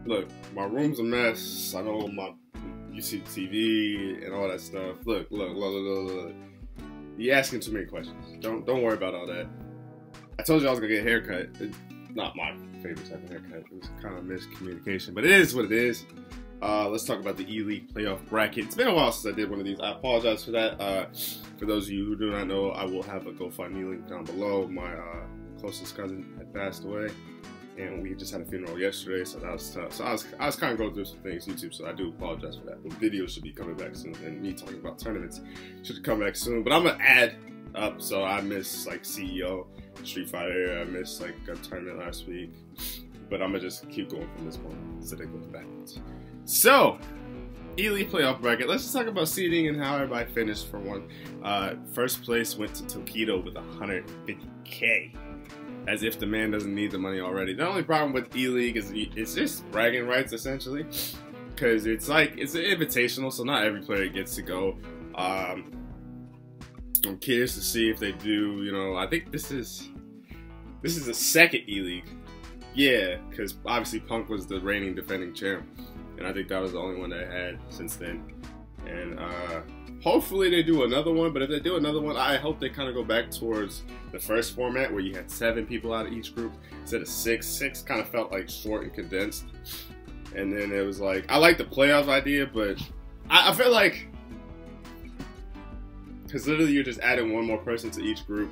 look, my room's a mess. I know you see TV and all that stuff. Look. You asking too many questions. Don't worry about all that. I told you I was gonna get a haircut. It's not my favorite type of haircut. It was kind of miscommunication, but it is what it is. Let's talk about the Eleague playoff bracket. It's been a while since I did one of these. I apologize for that. For those of you who do not know, I will have a GoFundMe link down below. My closest cousin had passed away, and we just had a funeral yesterday, so that was tough. So I was kind of going through some things YouTube, so I do apologize for that. The video should be coming back soon, and me talking about tournaments should come back soon. But I'm gonna add up, so I missed like CEO, Street Fighter. I missed like a tournament last week, but I'm gonna just keep going from this point so they go backwards. So, Eleague playoff bracket. Let's just talk about seeding and how everybody finished for one. First place went to Tokido with 150K. As if the man doesn't need the money already. The only problem with Eleague is it's just bragging rights essentially, because it's an invitational, so not every player gets to go. I'm curious to see if they do. You know, I think this is the second Eleague. Yeah, because obviously Punk was the reigning defending champ, and I think that was the only one they had since then. And hopefully they do another one, but if they do another one, I hope they kind of go back towards the first format where you had 7 people out of each group instead of 6. 6 kind of felt like short and condensed. And then it was like, I like the playoff idea, but I feel like, because literally you're just adding one more person to each group,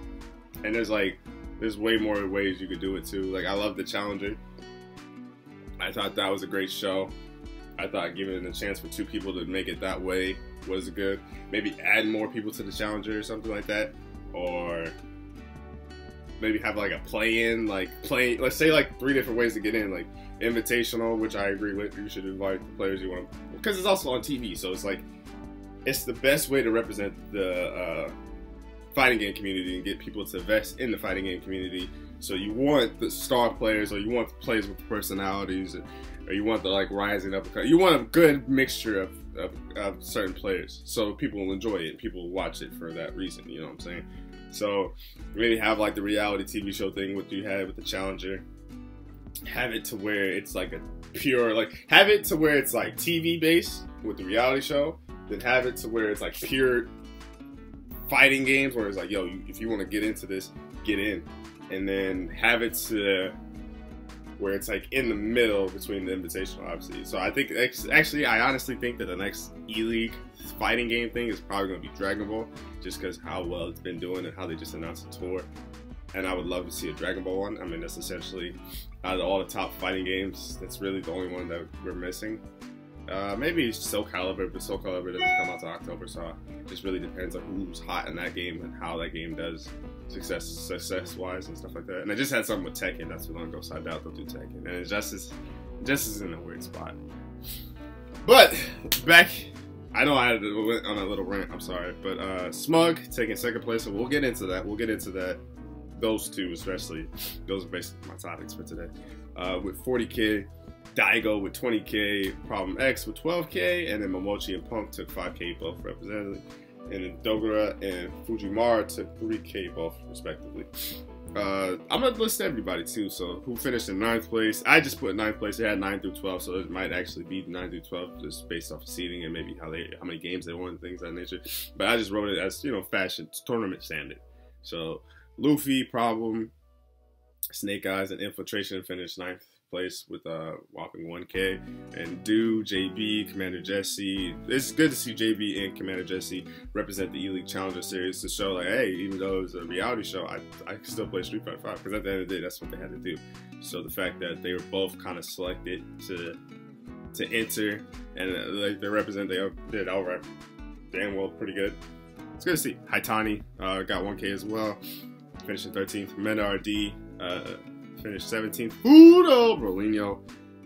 and there's way more ways you could do it too. Like, I love the Challenger. I thought that was a great show. I thought giving it a chance for 2 people to make it that way was good. Maybe add more people to the Challenger or something like that. Or maybe have like a play-in, let's say like 3 different ways to get in. Like invitational, which I agree with. You should invite the players you want to, because it's also on TV. So it's like, it's the best way to represent the fighting game community and get people to invest in the fighting game community. So you want the star players, or you want the players with the personalities, or you want the like rising up. You want a good mixture of certain players, so people will enjoy it and people will watch it for that reason. You know what I'm saying? So maybe have like the reality TV show thing, what you had with the Challenger. Have it to where it's like a pure, have it to where it's like TV based with the reality show. Then have it to where it's like pure fighting games, where it's like, yo, if you want to get into this, get in. And then have it to where it's like in the middle between the invitational, obviously. So I think, actually, I honestly think that the next Eleague fighting game thing is probably going to be Dragon Ball, just because how well it's been doing and how they just announced a tour. And I would love to see a Dragon Ball one. I mean, that's essentially, out of all the top fighting games, that's really the only one that we're missing. Maybe Soul Calibur, but Soul Calibur doesn't come out to October, so it just really depends on who's hot in that game and how that game does success-wise and stuff like that. And I just had something with Tekken. That's what I'm going to go side out. They'll do Tekken, and it just is in a weird spot. But back, I know I went on a little rant. I'm sorry, but Smug taking second place, so we'll get into that. We'll get into that. Those two especially. Those are basically my topics for today. With 40K. Daigo with 20K, Problem X with 12K, and then Momochi and Punk took 5K both represented, and then Dogura and Fujimara took 3K both respectively. I'm gonna list everybody too, so who finished in 9th place. I just put 9th place. They had 9 through 12, so it might actually be 9 through 12 just based off of seeding and maybe how many games they won and things of that nature. But I just wrote it as, you know, fashion tournament standard. So Luffy, Problem, Snake Eyes, and Infiltration finished 9th place with whopping 1K, and JB, Commander Jesse. It's good to see JB and Commander Jesse represent the Eleague Challenger Series to show like, hey, even though it's a reality show, I can still play Street Fighter 5, because at the end of the day, that's what they had to do. So the fact that they were both kind of selected to enter, and like they represent, they did outright damn well, pretty good. It's good to see. Haitani got 1K as well, finishing 13th. Meta RD finished 17th. Fudo Rolinho,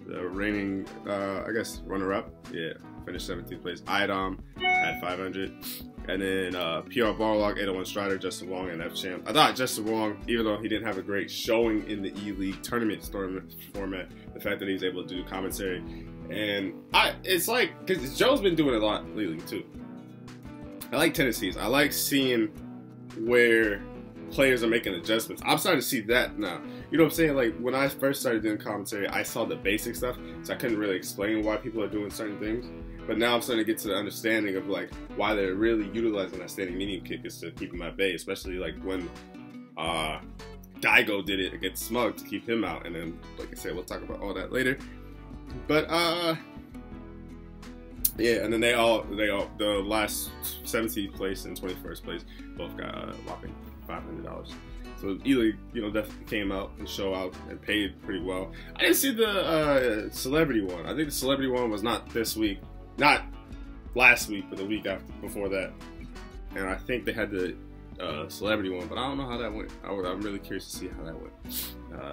the reigning, I guess, runner-up. Yeah, finished 17th place. Idom had 500. And then PR Barlog, 801 Strider, Justin Wong, and F Champ. I thought Justin Wong, even though he didn't have a great showing in the Eleague tournament format, the fact that he was able to do commentary. And it's like, because Joe's been doing a lot lately too. I like tendencies. I like seeing where players are making adjustments. I'm starting to see that now. You know what I'm saying? Like, when I first started doing commentary, I saw the basic stuff, so I couldn't really explain why people are doing certain things. But now I'm starting to get to the understanding of, like, why they're really utilizing that standing medium kick is to keep him at bay, especially, like, when Daigo did it against Smug to keep him out. And then, like I said, we'll talk about all that later. But, yeah, and then the last 17th place and 21st place both got a whopping $500. So Eleague, you know, definitely came out and show out and paid pretty well. I didn't see the celebrity one. I think the celebrity one was not this week, not last week, but the week after before that. And I think they had the celebrity one, but I don't know how that went. I'm really curious to see how that went.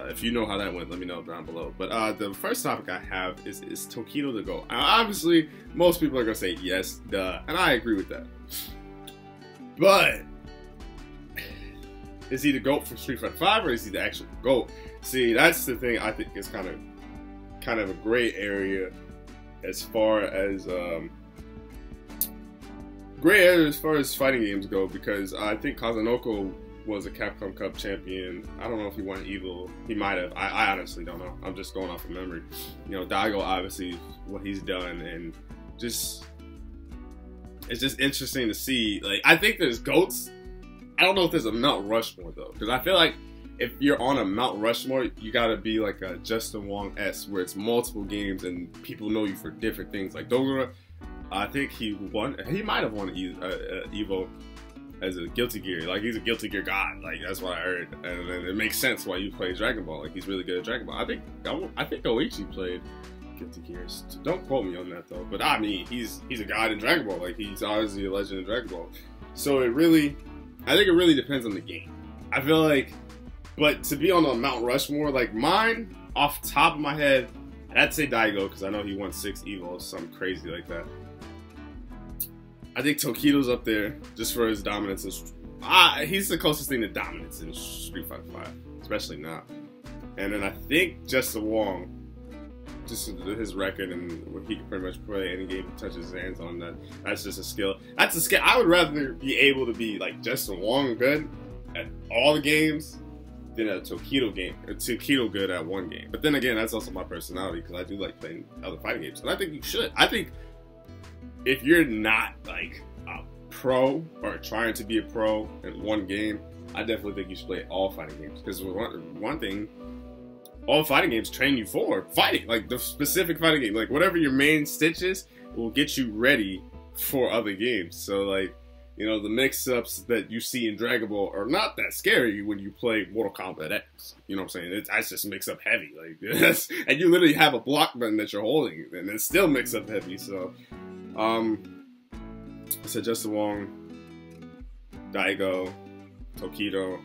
If you know how that went, let me know down below. But the first topic I have is Tokido the GOAT? Obviously, most people are gonna say yes, duh, and I agree with that. But is he the GOAT for Street Fighter 5 or is he the actual GOAT? See, that's the thing I think is kind of a gray area as far as fighting games go, because I think Kazunoko was a Capcom Cup champion. I don't know if he won Evil. He might have. I honestly don't know. I'm just going off of memory. You know, Daigo, obviously, what he's done, and just it's just interesting to see. Like, I think there's GOATs. I don't know if there's a Mount Rushmore though, because I feel like if you're on a Mount Rushmore, you gotta be like a Justin Wong-esque, where it's multiple games and people know you for different things. Like Dogura, I think he won. He might have won Evo as a Guilty Gear. Like, he's a Guilty Gear god. Like, that's what I heard, and it makes sense why you play Dragon Ball. Like, he's really good at Dragon Ball. I think Oichi played Guilty Gears. Don't quote me on that though. But I mean, he's a god in Dragon Ball. Like, he's obviously a legend in Dragon Ball. So I think it really depends on the game. I feel like, but to be on a Mount Rushmore, like mine, off the top of my head, I'd say Daigo, because I know he won 6 Evos, something crazy like that. I think Tokido's up there just for his dominance. He's the closest thing to dominance in Street Fighter 5, especially now. And then I think Justin Wong, just his record and he can pretty much play any game he touches his hands on. That's just a skill. That's a skill. I would rather be able to be like Justin Wong good at all the games than a Tokido good at one game. But then again, that's also my personality, because I do like playing other fighting games. And I think you should. I think if you're not like a pro or trying to be a pro in one game, I definitely think you should play all fighting games. Because one thing, all fighting games train you for fighting. Like, the specific fighting game, like whatever your main stitch is, will get you ready for other games. So, like, you know, the mix-ups that you see in Dragon Ball are not that scary when you play Mortal Kombat X. You know what I'm saying? That's just mix-up heavy. Like, and you literally have a block button that you're holding, and it's still mix-up heavy. So, I said Justin Wong, Daigo, Tokido,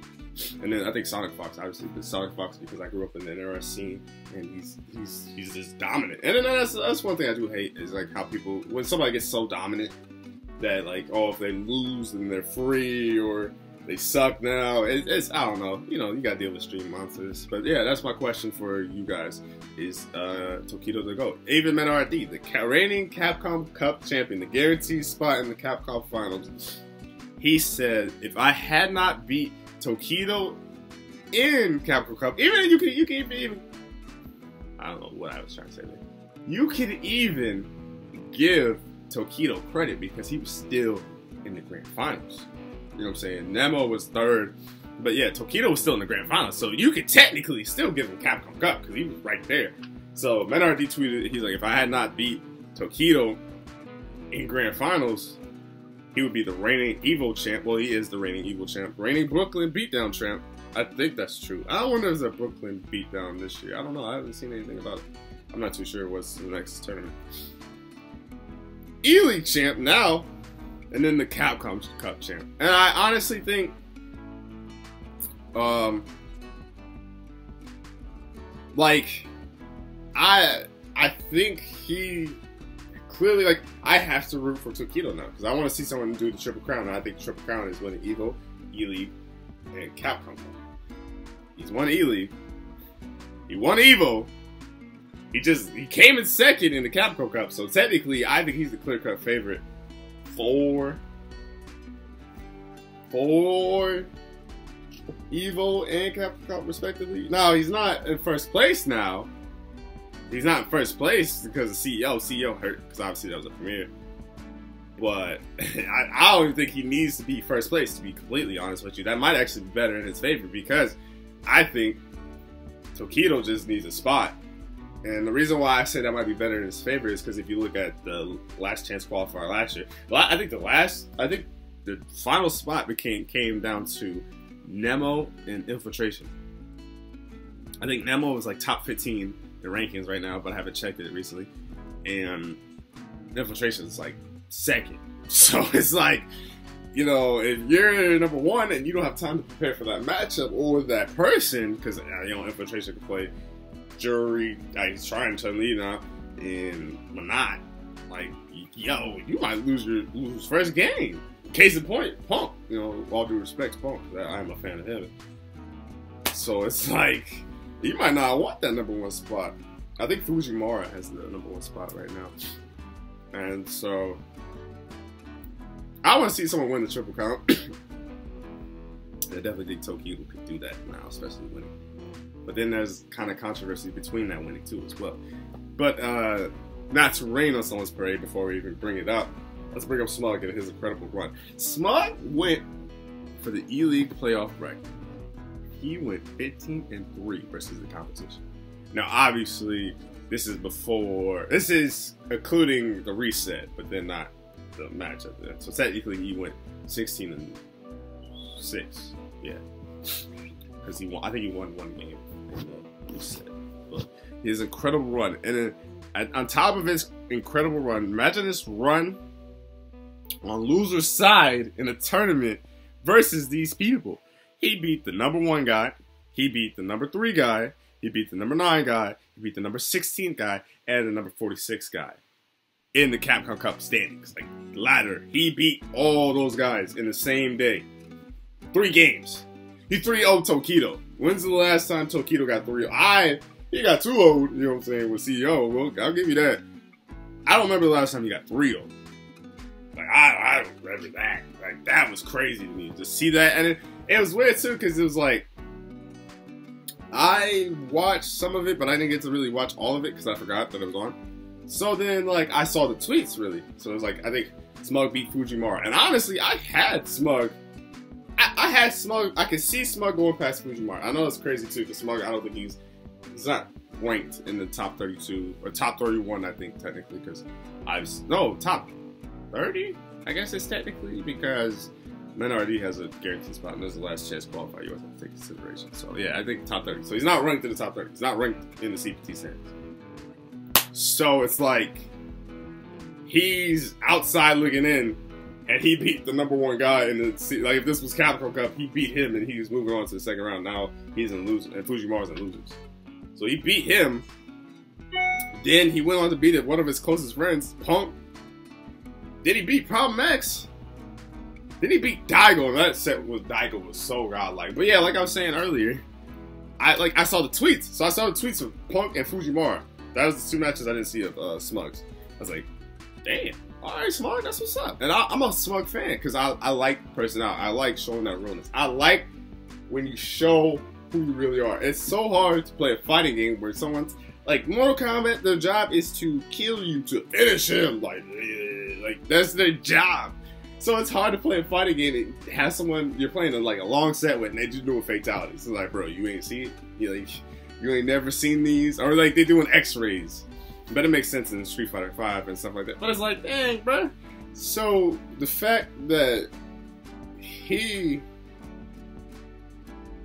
and then I think Sonic Fox, obviously, but Sonic Fox because I grew up in the NRS scene, and he's just dominant. And then that's one thing I do hate, is like how people, when somebody gets so dominant that, like, oh, if they lose then they're free, or they suck now. It's I don't know. You know, you gotta deal with stream monsters. But yeah, that's my question for you guys: is Tokido the GOAT? Even MetRD, the reigning Capcom Cup champion, the guaranteed spot in the Capcom Finals. He said, if I had not beat Tokido in Capcom Cup, even you can even I don't know what I was trying to say there. You could even give Tokido credit because he was still in the grand finals. You know what I'm saying? Nemo was third, but yeah, Tokido was still in the grand finals, so you could technically still give him Capcom Cup because he was right there. So MetRD tweeted, he's like, if I had not beat Tokido in grand finals, he would be the reigning Evo champ. Well, he is the reigning Evo champ, reigning Brooklyn beatdown champ. I think that's true. I wonder if there's a Brooklyn beatdown this year. I don't know. I haven't seen anything about it. I'm not too sure what's the next tournament. Eleague champ now, and then the Capcom Cup champ. And I honestly think, like, I think he clearly, like, I have to root for Tokido now because I want to see someone do the Triple Crown. And I think the Triple Crown is winning Evo, Eleague, and Capcom Cup. He's won Eleague. He won Evo. He came in second in the Capcom Cup, so technically, I think he's the clear-cut favorite for Evo and Capcom Cup respectively. No, he's not in first place now. He's not in first place because of CEO. CEO hurt because obviously that was a premiere. But I don't even think he needs to be first place, to be completely honest with you. That might actually be better in his favor because I think Tokido just needs a spot. And the reason why I say that might be better in his favor is because if you look at the last chance qualifier last year, I think the final spot came down to Nemo and Infiltration. I think Nemo was like top 15 in rankings right now, but I haven't checked it recently. And Infiltration is like second. So it's like, you know, if you're number one and you don't have time to prepare for that matchup or that person, because you know Infiltration can play Jury, he's trying to lead now, and Manat, like, yo, you might lose first game. Case in point, Punk. You know, all due respect to Punk, I'm a fan of him. So it's like, you might not want that number one spot. I think Fujimura has the number one spot right now. And so, I want to see someone win the triple count. I definitely think Tokido could do that now, especially winning. But then there's kind of controversy between that winning too as well. But not to rain on someone's parade before we even bring it up, let's bring up Smug and his incredible run. Smug went for the Eleague playoff bracket. He went 15-3 versus the competition. Now, obviously, this is including the reset, but then not the match up there. So technically, he went 16-6. Yeah, because he won. I think he won one game in the reset. But his incredible run, and then on top of his incredible run, imagine this run on loser's side in a tournament versus these people. He beat the number 1 guy. He beat the number 3 guy. He beat the number 9 guy. He beat the number 16 guy and the number 46 guy in the Capcom Cup standings, like ladder. He beat all those guys in the same day. 3 games. He 3-0'd Tokido. When's the last time Tokido got 3-0? He got 2-0'd, you know what I'm saying, with CEO. Well, I'll give you that. I don't remember the last time he got 3-0'd. Like, I don't remember that. Like, that was crazy to me. To see that, and it was weird, too, because it was like, I watched some of it, but I didn't get to really watch all of it, because I forgot that it was on. So then, like, I saw the tweets, really. So it was like, I think Smug beat Fujimura. And honestly, I had Smug. I had Smug. I could see Smug going past Fujimura. I know it's crazy, too, because Smug, I don't think he's not ranked in the top 32, or top 31, I think, technically, because top 30? I guess it's technically, because Minority has a guaranteed spot, and there's the last chance qualifier you have to take consideration. So, yeah, I think top 30. So, he's not ranked in the top 30. He's not ranked in the CPT standings. So, it's like, he's outside looking in, and he beat the number 1 guy in the, like, if this was Capcom Cup, he beat him, and he was moving on to the second round. Now, he's in losers, and Fujimura's in losers. So, he beat him. Then, he went on to beat one of his closest friends, Punk. Did he beat Problem X? Then he beat Daigo. That set with Daigo was so godlike. But yeah, like I was saying earlier, I saw the tweets. So I saw the tweets of Punk and Fujimura. That was the 2 matches I didn't see of Smugs. I was like, damn, all right, Smug, that's what's up. And I'm a Smug fan because I like personality. I like showing that realness. I like when you show who you really are. It's so hard to play a fighting game where someone's like Mortal Kombat. Their job is to kill you, to finish him. Like that's their job. So it's hard to play a fighting game and have someone you're playing like a long set with and they just doing fatalities. So like, bro, you ain't see it? You ain't never seen these? Or like they doing x-rays. But it makes sense in Street Fighter 5 and stuff like that. But it's like, dang, bro. So the fact that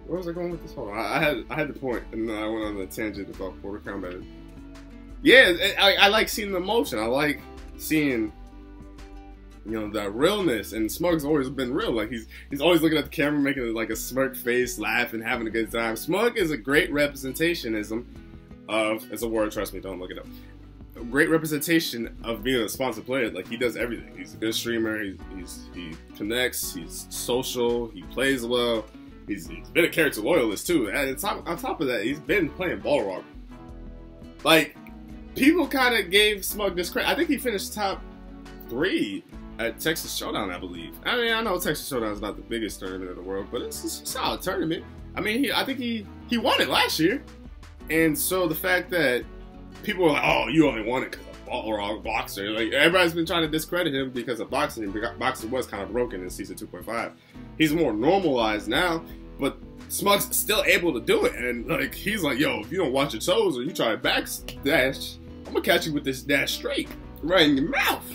where was I going with this? Hold on. I had the point and then I went on a tangent about Mortal Kombat. Yeah, I like seeing the emotion. I like seeing, you know, that realness, and Smug's always been real. Like he's always looking at the camera, making like a smirk face, laughing, having a good time. Smug is a great representationism of, it's a word, trust me, don't look it up. A great representation of being a sponsored player. Like he does everything. He's a good streamer. He connects. He's social. He plays well. He's been a character loyalist too. And on top of that, he's been playing Balrog. Like people kind of gave Smug this credit. I think he finished top 3 at Texas Showdown, I believe. I mean, I know Texas Showdown is not the biggest tournament in the world, but it's a solid tournament. I mean, I think he won it last year. And so the fact that people were like, oh, you only won it because of boxer. Like, everybody's been trying to discredit him because of boxing. Boxing was kind of broken in season 2.5. He's more normalized now, but Smug's still able to do it. And like, he's like, yo, if you don't watch your toes or you try to backdash, I'm gonna catch you with this dash straight right in your mouth.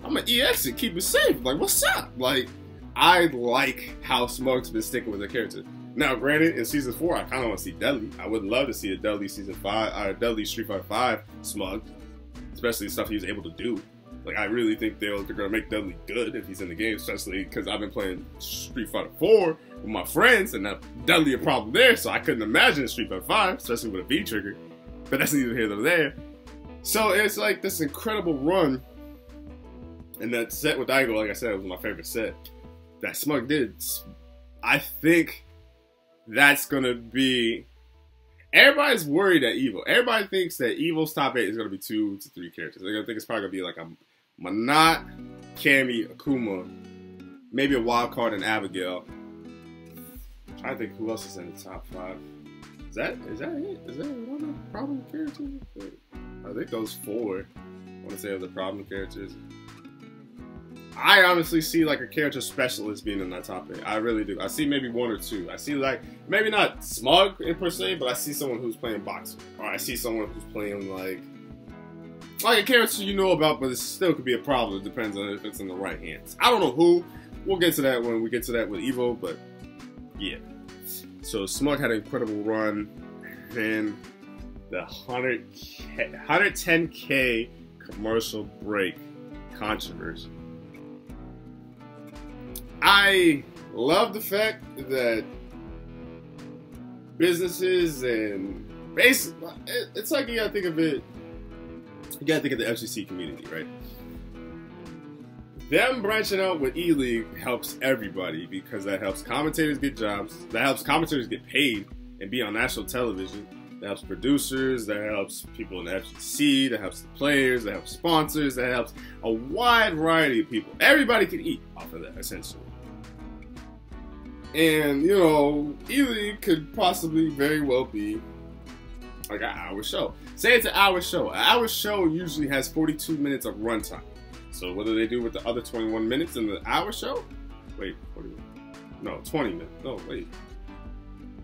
I'm gonna EX it, keep it safe. Like, what's up? Like, I like how Smug's been sticking with the character. Now, granted, in season 4, I kind of want to see Dudley. I would love to see a Dudley season 5, Dudley Street Fighter 5 Smug, especially the stuff he was able to do. Like, I really think they're gonna make Dudley good if he's in the game, especially because I've been playing Street Fighter 4 with my friends, and Dudley a problem there, so I couldn't imagine Street Fighter 5, especially with a V trigger. But that's neither here nor there. So it's like this incredible run, and that set with Daigo, like I said, was my favorite set that Smug did. I think that's gonna be. Everybody's worried at Evo. Everybody thinks that Evo's top 8 is gonna be 2 to 3 characters. They're gonna think it's probably gonna be like a Manat, Cammy, Akuma, maybe a wild card in Abigail. I'm trying to think who else is in the top 5. Is that it? Is that one of the problem characters? I think those 4. I want to say are the problem characters. I honestly see like a character specialist being in that top 8. I really do. I see maybe 1 or 2. I see like, maybe not Smug in per se, but I see someone who's playing boxer. Or I see someone who's playing like a character you know about, but it still could be a problem. It depends on if it's in the right hands. I don't know who. We'll get to that when we get to that with Evo, but yeah. So Smug had an incredible run. And the 110K commercial break controversy. I love the fact that businesses and basically, it's like you gotta think of it, you gotta think of the FGC community, right? Them branching out with Eleague helps everybody because that helps commentators get jobs, that helps commentators get paid and be on national television, that helps producers, that helps people in the FGC, that helps the players, that helps sponsors, that helps a wide variety of people. Everybody can eat off of that, essentially. And, you know, Eleague could possibly very well be like an hour show. Say it's an hour show. An hour show usually has 42 minutes of runtime. So what do they do with the other 21 minutes in the hour show? Wait, 41. No, 20 minutes. No, wait.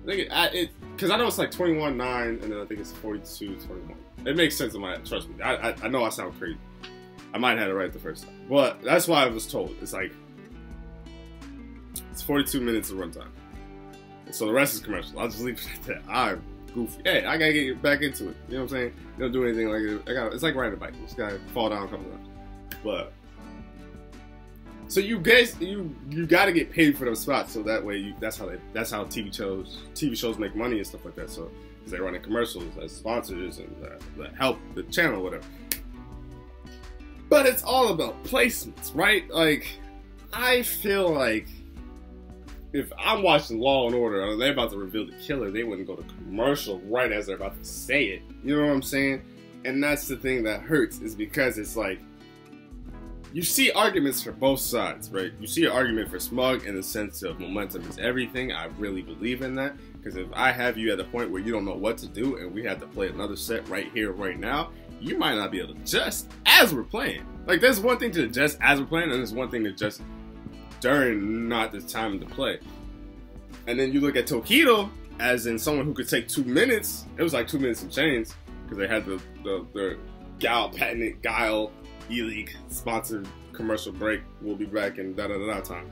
I think it because I know it's like 21.9, and then I think it's 42.21. It makes sense in my head. Trust me. I know I sound crazy. I might have had it right the first time, but that's why I was told. It's like it's 42 minutes of runtime. So the rest is commercial. I'll just leave it at that. I'm goofy. Hey, I gotta get back into it. You know what I'm saying? You don't do anything like it. It's like riding a bike. This guy fall down a couple times. But so you guys, you gotta get paid for those spots. So that way, that's how TV shows make money and stuff like that. So because they're running commercials as sponsors and that help the channel, or whatever. But it's all about placements, right? Like, I feel like if I'm watching Law and Order and they're about to reveal the killer, they wouldn't go to commercial right as they're about to say it. You know what I'm saying? And that's the thing that hurts, is because it's like, you see arguments for both sides, right? You see an argument for Smug in the sense of momentum is everything. I really believe in that. Because if I have you at a point where you don't know what to do and we have to play another set right here, right now, you might not be able to adjust as we're playing. Like, there's one thing to adjust as we're playing, and there's one thing to adjust during not the time to play. And then you look at Tokido as in someone who could take 2 minutes. It was like 2 minutes and change because they had the patented Guile Eleague sponsored commercial break. We'll be back in da-da-da-da time.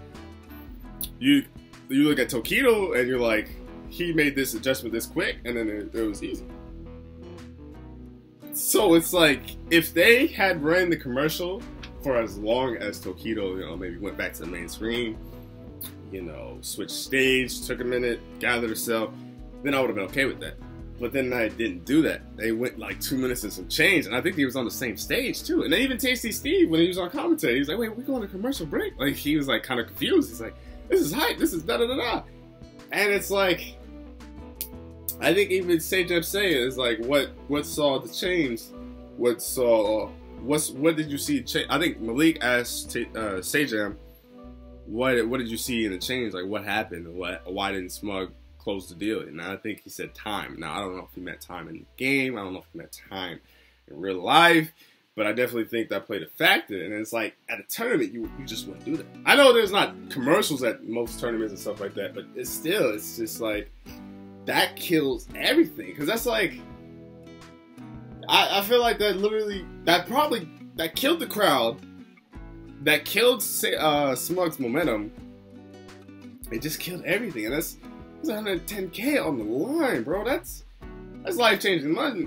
You look at Tokido and you're like, he made this adjustment this quick, and then it was easy. So it's like, if they had ran the commercial for as long as Tokido, you know, maybe went back to the main screen, you know, switched stage, took a minute, gathered herself, then I would have been okay with that. But then I didn't do that. They went like 2 minutes and some change, and I think he was on the same stage too. And then even Tasty Steve, when he was on commentary, he was like, wait, we going to commercial break? Like, he was like kind of confused. He's like, this is hype, this is da-da-da-da. And it's like, I think even Sage Say is like, what saw the change, what saw what did you see? I think Malik asked Sajam, what did you see in the change? Like, what happened? Why didn't Smug close the deal? And I think he said time. Now, I don't know if he meant time in the game. I don't know if he meant time in real life. But I definitely think that played a factor. And it's like, at a tournament, you just wouldn't do that. I know there's not commercials at most tournaments and stuff like that, but it's just like, that kills everything. Because that's like, I feel like that killed the crowd. That killed Smug's momentum. It just killed everything. And that's 110K on the line, bro. That's life-changing money.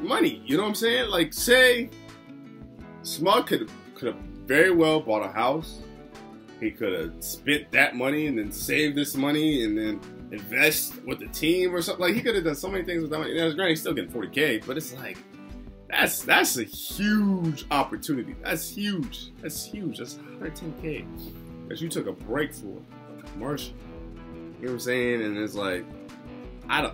You know what I'm saying? Like, say Smug could have very well bought a house. He could have spent that money and then saved this money and then invest with the team or something. Like, he could have done so many things with that money. Granted, he's still getting 40K, but it's like, that's a huge opportunity. That's huge. That's 110K that you took a break for a commercial. You know what I'm saying? And it's like, I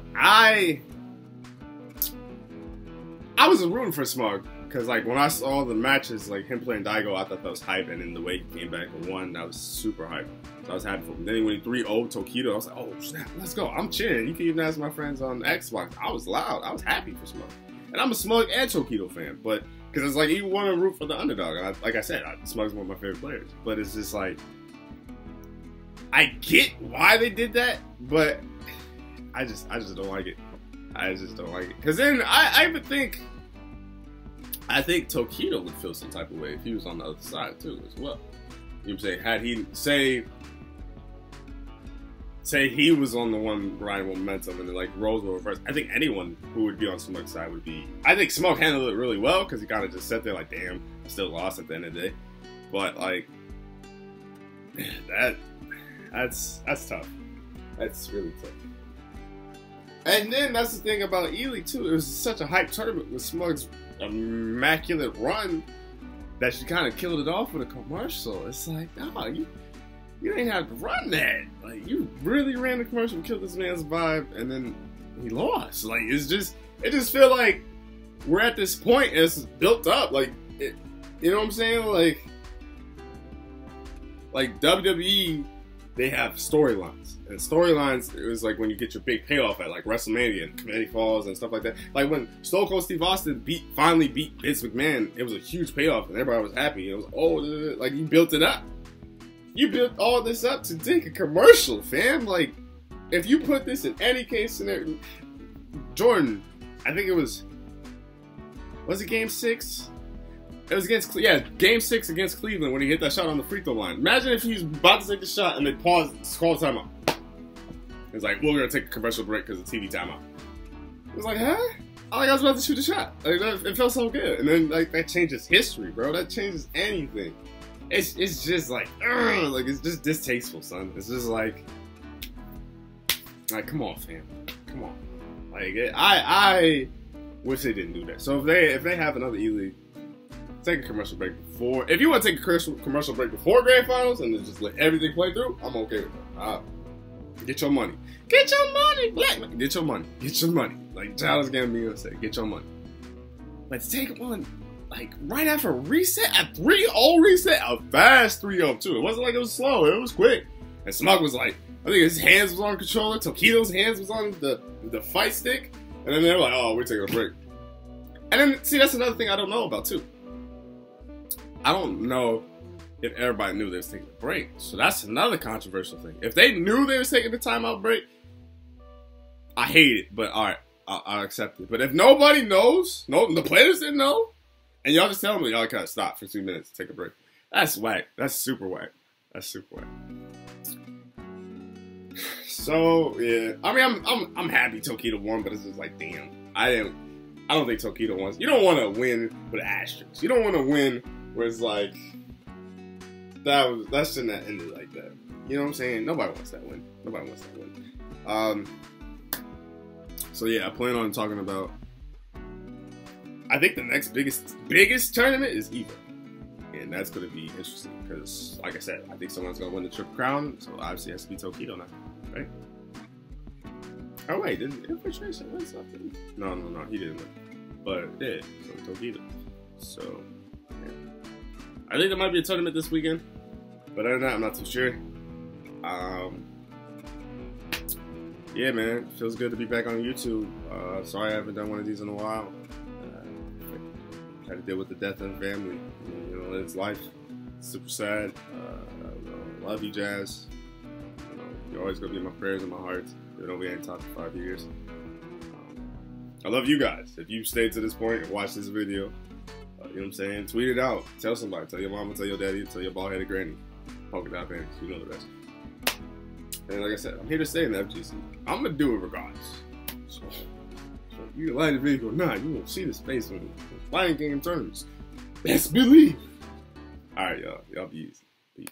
was rooting for Smug because, like, when I saw the matches, like him playing Daigo, I thought that was hype, and then the way he came back and won, that was super hype. So I was happy for him. Then when he 3-0 Tokido, I was like, oh snap, let's go. I'm cheering. You can even ask my friends on Xbox. I was loud. I was happy for Smug. And I'm a Smug and Tokido fan, but because it's like you want to root for the underdog. And like I said, Smug's one of my favorite players. But it's just like, I get why they did that, but I just don't like it. I just don't like it. Because then I even think Tokido would feel some type of way if he was on the other side too as well. You know what I'm saying? Had he say he was on the one riding momentum and then like roles were reversed, I think anyone who would be on Smug's side would be. I think Smug handled it really well because he kind of just sat there like, damn, I still lost at the end of the day. But like that's tough. That's really tough. And then that's the thing about Eleague too. It was such a hype tournament with Smug's immaculate run that she kind of killed it off with a commercial. It's like, nah, you ain't have to run that. Like, you really ran the commercial and killed this man's vibe, and then he lost. Like, it just feel like we're at this point and it's built up. Like, you know what I'm saying? Like WWE, they have storylines. And storylines, it was like when you get your big payoff at like WrestleMania and Committee Falls and stuff like that. Like when Stone Cold Steve Austin finally beat Vince McMahon, it was a huge payoff and everybody was happy. It was, oh, like you built it up. You built all this up to take a commercial, fam. Like, if you put this in any case scenario, Jordan, I think it was it Game 6? It was Game 6 against Cleveland when he hit that shot on the free throw line. Imagine if he was about to take the shot and they paused, call timeout. It's like, we're gonna take a commercial break because of TV timeout. It was like, huh? I was about to shoot a shot. Like, it felt so good. And then like that changes history, bro. That changes anything. It's just like it's just distasteful, son. It's just like come on, fam, come on. Like I wish they didn't do that. So if they have another Eleague, take a commercial break before. If you want to take a commercial break before Grand Finals and then just let everything play through, I'm okay with that. Get your money. Get your money, black man. Get your money. Get your money. Like Childish Gambino said, get your money. Let's take one. Like, right after a reset, a 3-0 reset, a fast 3-0 too. It wasn't like it was slow, it was quick. And Smug was like, I think his hands was on the controller, Tokido's hands was on the fight stick, and then they were like, oh, we're taking a break. And then, see, that's another thing I don't know about too. I don't know if everybody knew they was taking a break. So that's another controversial thing. If they knew they was taking the timeout break, I hate it, but alright, I'll accept it. But if nobody knows, the players didn't know, and y'all just tell me y'all gotta stop for 2 minutes to take a break. That's whack. That's super whack. That's super whack. So yeah, I mean, I'm happy Tokido won, but it's just like, damn, I don't think Tokido wants. You don't want to win with asterisks. You don't want to win where it's like that shouldn't have ended like that. You know what I'm saying? Nobody wants that win. Nobody wants that win. So yeah, I plan on talking about. I think the next biggest tournament is EVO, and that's going to be interesting because, like I said, I think someone's going to win the Triple Crown, so obviously it has to be Tokido now, right? Oh wait, did Infiltration win something? No, he didn't win, but yeah, so Tokido. So yeah. I think there might be a tournament this weekend, but other than that, I'm not too sure. Yeah, man, feels good to be back on YouTube. Sorry I haven't done one of these in a while. Had to deal with the death of the family. You know, it's life. It's super sad. Love you, Jazz. You know, you're always gonna be in my prayers and my heart. Even though we ain't talked for 5 years. I love you guys. If you stayed to this point and watched this video, you know what I'm saying? Tweet it out. Tell somebody. Tell your mama, tell your daddy, tell your bald-headed granny. Polka dot panties. You know the rest. And like I said, I'm here to stay in the FGC. I'm going to do it regardless. So you like the video or not, you won't see this face when the Lion King turns. Best believe. Alright, y'all. Y'all be easy. Peace.